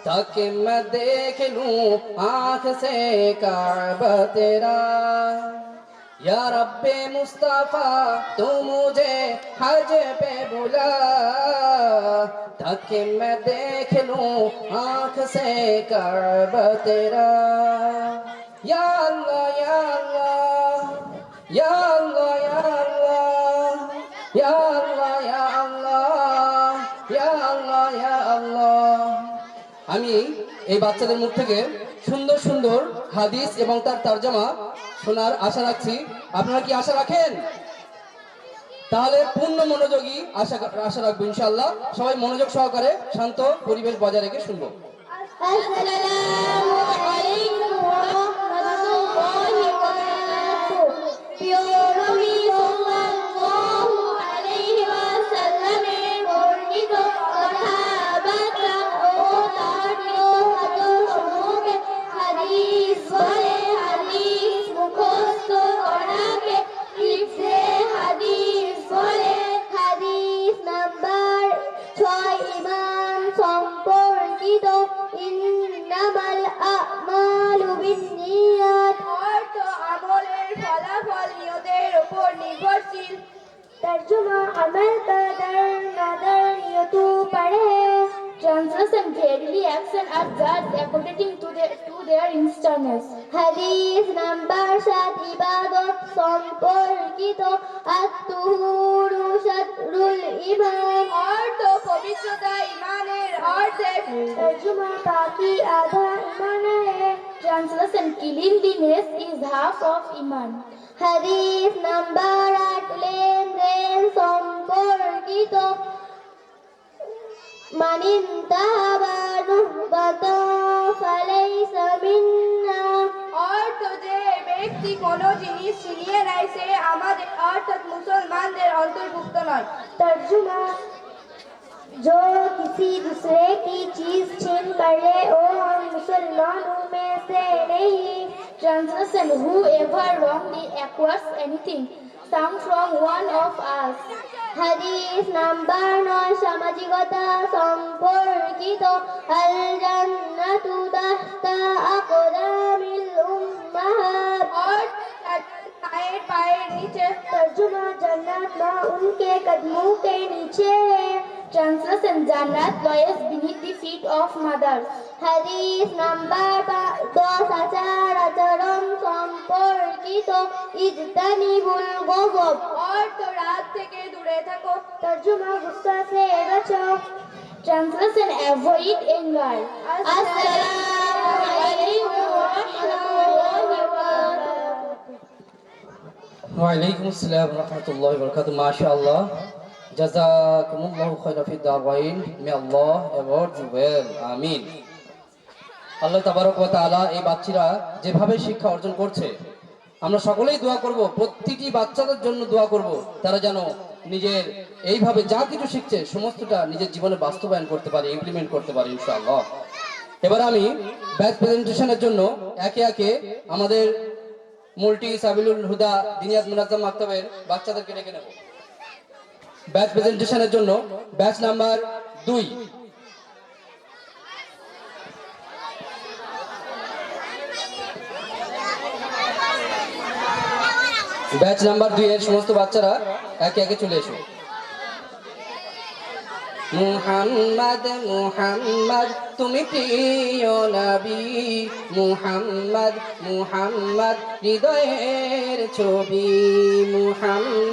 ताकि मैं देख लूं आँख से काबा तेरा। या रब्बे मुस्तफा तू मुझे हज पे बुला, ताकि मैं देख लूं आँख से काबा तेरा। या अल्लाह या अल्लाह या अल्लाह या अल्लाह या अल्लाह या अल्लाह या अल्लाह या अल्लाह। আমি এই বাচ্চাদের মুখ থেকে সুন্দর সুন্দর হাদিস এবং তার তরজমা শোনার আশা রাখছি। আপনারা কি আশা রাখেন? তাহলে পূর্ণ মনোযোগী আশা রাখবো ইনশাআল্লাহ। সবাই মনোযোগ সহকারে শান্ত পরিবেশ বজায় রেখে শুনবো। আসসালামু আলাইকুম ওয়া রাহমাতুল্লাহি ওয়া বারাকাতুহু। প্রিয় নবী সাল্লাল্লাহু আলাইহি ওয়াসাল্লামের বর্ণিত কথাবার্তা ও তার হাদিসসমূহকে হাদিস বলে। হাদিস মুখস্থ করাকে হিফজে হাদিস বলে। হাদিস নাম্বার 6 ঈমান সম্পর্কিত। ইন্নামাল আমালু বিন্নিয়াত অর্থ আমলের ফলাফল নিয়তের উপর নির্ভরশীল। তরজমা আমল का दर नदर नियतों पर है। Translation: Verily action are judged according to their instruments. হাদিস নাম্বার 7 ইবাদত সম্পর্কিত। আত-তুহুরু শাতরুল ঈমান অর্থ পবিত্রতা ঈমানের অর্ধেক। তরজমা পাকি আধা ঈমান है। Translation: Cleanliness is half of iman. হাদিস নাম্বার 8 লেনদেন সম্পর্কিত। মান ইনতাহা নুহবাতান ফালাইসা মিন্না অর্থ যে ব্যক্তি কোনো জিনিস ছিনিয়ে নেয় সে আমাদের অর্থাৎ মুসলমানদের অন্তর্ভুক্ত নয়। তরজমা जो किसी दूसरे की चीज छीन कर ले वो हम मुसलमानों में से नहीं। Translation: Whoever wrongly acquires anything some from one of us. হাদিস নাম্বার 9 সামাজিকতা সম্পর্কিত। আল জান্নাতু তাহতা আকদামিল উম্মাহাত অর্থাৎ পায়ের নিচে। তরজমা জান্নাত মা उनके कदमों के नीचे है। Translation: Jannat lies beneath the feet of mothers. হাদিস নাম্বার 10 আচার আচরণ সম্পর্কিত। ইজতানিবুল গযব অর্থ রাগ থেকে দূরে থাকো। তরজমা গুসা সে বাঁচো। Translation: Avoid anger. আসসালামু আলাইকুম ওয়া রাহমাতুল্লাহি ওয়া বারাকাতুহু। ওয়ালাইকুম আসসালাম ওয়া রাহমাতুল্লাহি ওয়া বারাকাতুহু। মাশাআল্লাহ, জাযাকুমুল্লাহু খায়রান ফিদ দারাইন। মে আল্লাহ অ্যাওয়ার্ড ইউ ওয়েল, আমিন। আল্লাহ তাবারক ওয়া তাআলা এই বাচ্চারা যেভাবে শিক্ষা অর্জন করছে আমরা সকলেই দোয়া করব, প্রতিটি বাচ্চাদের জন্য দোয়া করব তারা যেন নিজের এইভাবে যা কিছু শিখছে সমস্তটা নিজের জীবনে বাস্তবায়ন করতে পারে, ইমপ্লিমেন্ট করতে পারে ইনশাআল্লাহ। এবার আমি ব্যাচ প্রেজেন্টেশনের জন্য একে একে আমাদের মুলটি সাবিলুল হুদা দিনিয়াত মুনাজ্জাম মাকতাবের বাচ্চাদেরকে ডেকে নেব ব্যাচ প্রেজেন্টেশনের জন্য। ব্যাচ নাম্বার 2, ব্যাচ নাম্বার 2 এর সমস্ত বাচ্চারা একে একে চলে এসো। মুহাম্মদ মুহাম্মদ তুমি প্রিয় নবী, মুহাম্মদ মুহাম্মদ হৃদয়ের ছবি, মুহাম্মদ